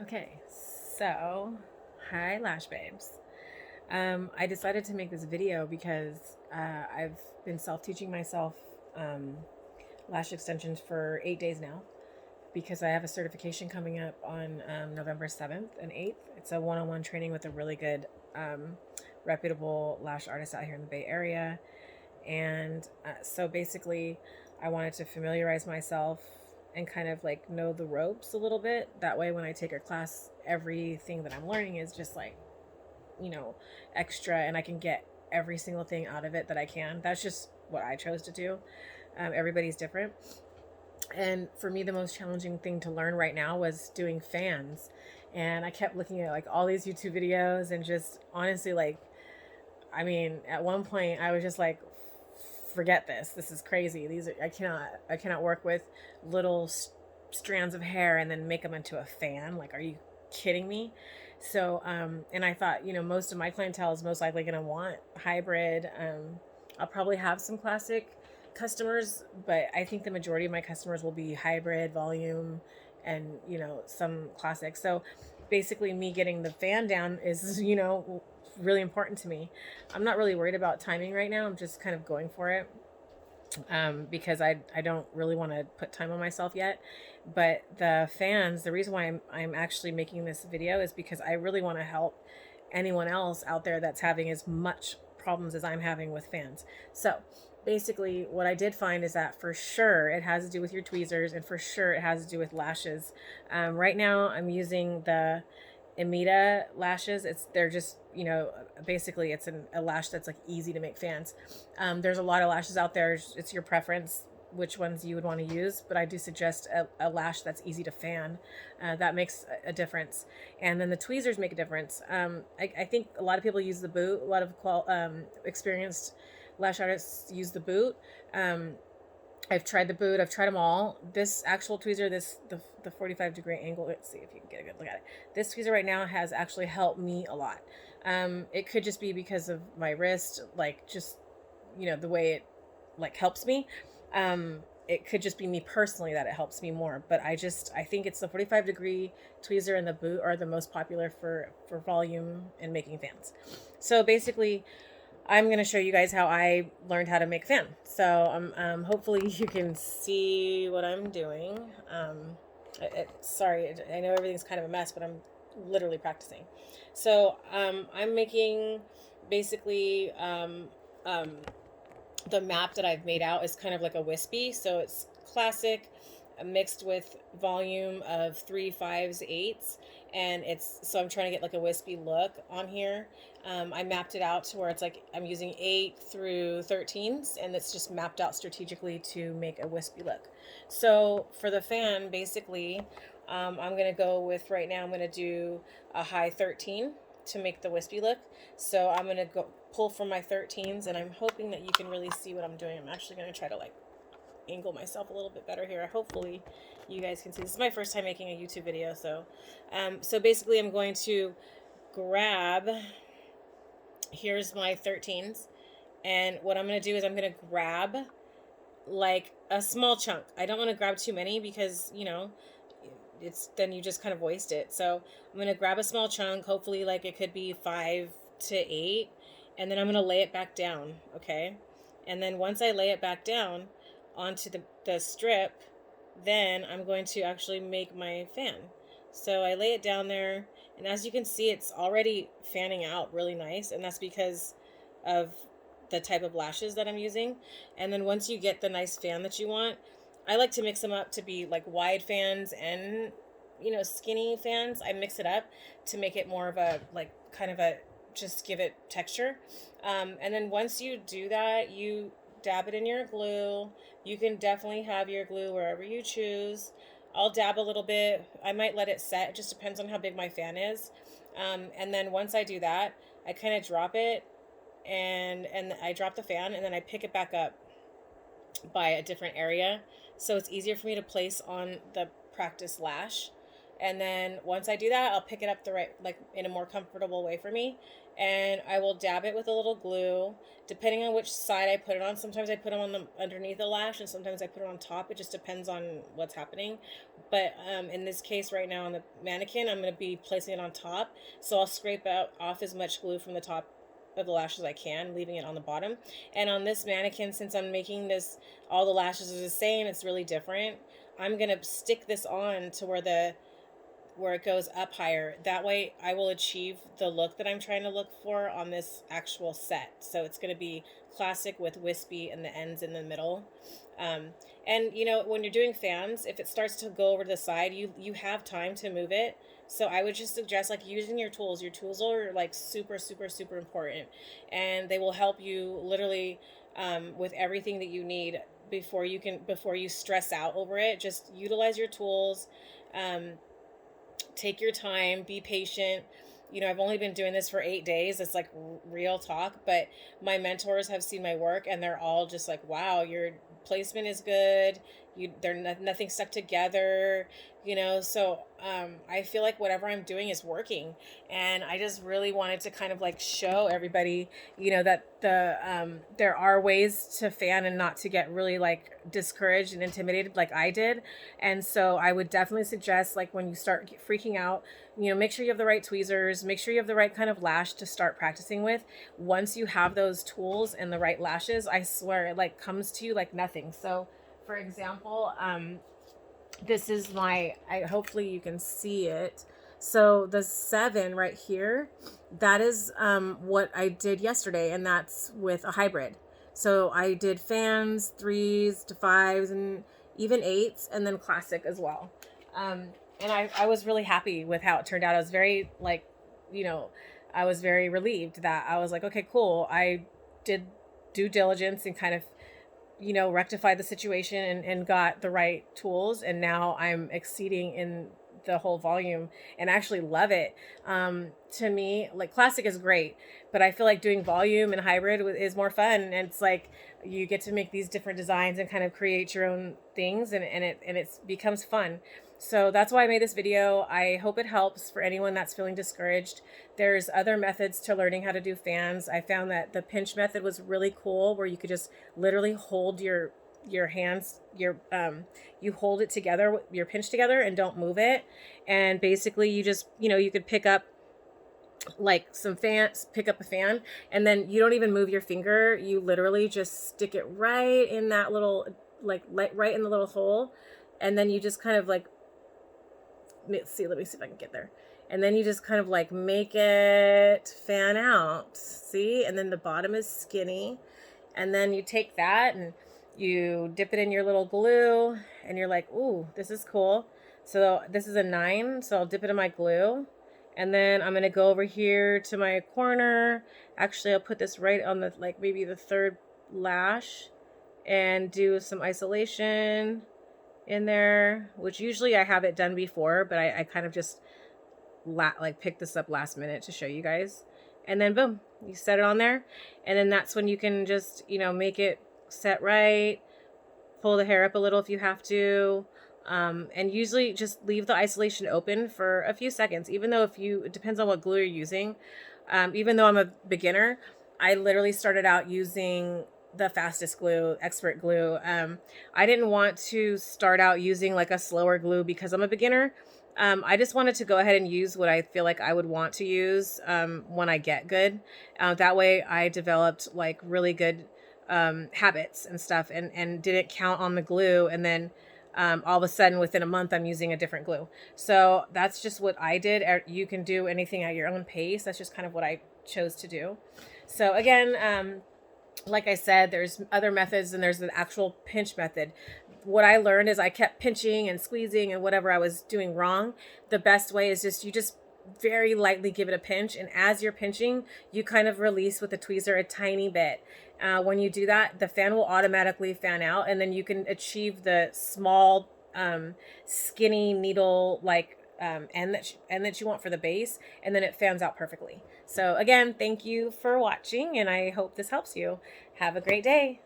Okay, so hi, Lash Babes. I decided to make this video because I've been self-teaching myself um, lash extensions for 8 days now because I have a certification coming up on November 7th and 8th. It's a one-on-one training with a really good, reputable lash artist out here in the Bay Area. And so basically, I wanted to familiarize myself and kind of like know the ropes a little bit. That way, when I take a class, everything that I'm learning is just like, you know, extra, and I can get every single thing out of it that I can. That's just what I chose to do. Everybody's different. And for me, the most challenging thing to learn right now was doing fans. And I kept looking at like all these YouTube videos and just honestly, like, I mean, at one point I was just like, forget this. This is crazy. I cannot work with little strands of hair and then make them into a fan. Like, are you kidding me? So, and I thought, most of my clientele is most likely going to want hybrid. I'll probably have some classic customers, but I think the majority of my customers will be hybrid, volume, and, some classic. So basically, me getting the fan down is, really important to me. I'm not really worried about timing right now. I'm just kind of going for it, because I don't really want to put time on myself yet. But the fans, the reason why I'm actually making this video is because I really want to help anyone else out there that's having as much problems as I'm having with fans. So basically, what I did find is that for sure it has to do with your tweezers, and for sure it has to do with lashes. Right now, I'm using the Amita lashes. They're just, basically it's a lash that's like easy to make fans. There's a lot of lashes out there. It's your preference which ones you would want to use, but I do suggest a lash that's easy to fan. That makes a difference. And then the tweezers make a difference. I think a lot of people use the boot. A lot of experienced lash artists use the boot. I've tried the boot. I've tried them all. This actual tweezer, the 45-degree angle. Let's see if you can get a good look at it. This tweezer right now has actually helped me a lot. It could just be because of my wrist, like just the way it like helps me. It could just be me personally that it helps me more. But I think it's the 45-degree tweezer and the boot are the most popular for volume and making fans. So basically, I'm going to show you guys how I learned how to make fan. So hopefully you can see what I'm doing. Sorry, I know everything's kind of a mess, but I'm literally practicing. So I'm making basically the map that I've made out is kind of like a wispy. So it's classic mixed with volume of 3, 5s, 8s. And so I'm trying to get like a wispy look on here. I mapped it out to where it's like I'm using 8 through 13s, and it's just mapped out strategically to make a wispy look. So for the fan, basically, I'm going to go with, right now, I'm going to do a high 13 to make the wispy look. So I'm going to go pull from my 13s, and I'm hoping that you can really see what I'm doing. I'm actually going to try to like angle myself a little bit better here. Hopefully you guys can see. This is my first time making a YouTube video. So basically I'm going to grab, here's my 13s. And what I'm going to do is I'm going to grab like a small chunk. I don't want to grab too many because, then you just kind of waste it. So I'm going to grab a small chunk. Hopefully like it could be 5 to 8. And then I'm going to lay it back down. Okay. And then once I lay it back down onto the strip, then I'm going to actually make my fan. So I lay it down there, and as you can see, it's already fanning out really nice, and that's because of the type of lashes that I'm using. And then once you get the nice fan that you want, I like to mix them up to be like wide fans and skinny fans. I mix it up to make it more of a like kind of a, just give it texture. And then once you do that, you dab it in your glue. You can definitely have your glue wherever you choose. I'll dab a little bit. I might let it set. It just depends on how big my fan is. And then once I do that, I kind of drop it, and I drop the fan, and then I pick it back up by a different area. So it's easier for me to place on the practice lash. And then once I do that, I'll pick it up the right, like in a more comfortable way for me. And I will dab it with a little glue, depending on which side I put it on. Sometimes I put them on the underneath the lash, and sometimes I put it on top. It just depends on what's happening. But in this case, right now on the mannequin, I'm going to be placing it on top. So I'll scrape out off as much glue from the top of the lashes I can, leaving it on the bottom. And on this mannequin, since I'm making this, all the lashes are the same, it's really different. I'm gonna stick this on to where it goes up higher. That way I will achieve the look that I'm trying to look for on this actual set. So it's going to be classic with wispy and the ends in the middle. Um, and you know, when you're doing fans, if it starts to go over to the side, you have time to move it. So I would just suggest like using your tools. Your tools are like super, super, super important, and they will help you literally with everything that you need before you stress out over it. Just utilize your tools. Um, Take your time, be patient. You know, I've only been doing this for 8 days. It's like real talk, but my mentors have seen my work and they're all just like, wow, your placement is good. Nothing stuck together, you know? So, I feel like whatever I'm doing is working. And I just really wanted to kind of like show everybody, you know, that there are ways to fan and not to get really like discouraged and intimidated like I did. And so I would definitely suggest, like, when you start freaking out, you know, make sure you have the right tweezers, make sure you have the right kind of lash to start practicing with. Once you have those tools and the right lashes, I swear it like comes to you like nothing. So for example, this is I hopefully you can see it. So the 7 right here, that is what I did yesterday, and that's with a hybrid. So I did fans, 3s to 5s, and even 8s, and then classic as well. And I was really happy with how it turned out. I was very like, you know, I was very relieved that I was like, okay, cool. I did due diligence and kind of, you know, rectified the situation and got the right tools. And now I'm exceeding in the whole volume and actually love it. To me, like classic is great, but I feel like doing volume and hybrid is more fun. And it's like you get to make these different designs and kind of create your own things, and it becomes fun. So that's why I made this video. I hope it helps for anyone that's feeling discouraged. There's other methods to learning how to do fans. I found that the pinch method was really cool, where you could just literally hold your hands, you hold it together, your pinch together, and don't move it. And basically you just, you know, you could pick up like some fans, pick up a fan, and then you don't even move your finger. You literally just stick it right in that little, like right in the little hole. And then you just kind of like, let me see if I can get there. And then you just kind of like make it fan out, see? And then the bottom is skinny. And then you take that and you dip it in your little glue, and you're like, ooh, this is cool. So this is a 9, so I'll dip it in my glue. And then I'm going to go over here to my corner. Actually, I'll put this right on the, like maybe the 3rd lash, and do some isolation in there, which usually I have it done before, but I kind of just like picked this up last minute to show you guys. And then boom, you set it on there. And then that's when you can just, you know, make it set right, pull the hair up a little if you have to. And usually just leave the isolation open for a few seconds, even though it depends on what glue you're using. Even though I'm a beginner, I literally started out using the fastest glue, expert glue. I didn't want to start out using like a slower glue because I'm a beginner. I just wanted to go ahead and use what I feel like I would want to use when I get good. That way I developed like really good habits and stuff, and didn't count on the glue. And then all of a sudden within a month I'm using a different glue. So that's just what I did. You can do anything at your own pace. That's just kind of what I chose to do. So again, like I said, there's other methods, and there's the actual pinch method. What I learned is I kept pinching and squeezing, and whatever I was doing wrong, the best way is you just very lightly give it a pinch. And as you're pinching, you kind of release with the tweezer a tiny bit. When you do that, the fan will automatically fan out, and then you can achieve the small, skinny needle like end that you want for the base, and then it fans out perfectly. So again, thank you for watching, and I hope this helps you. Have a great day.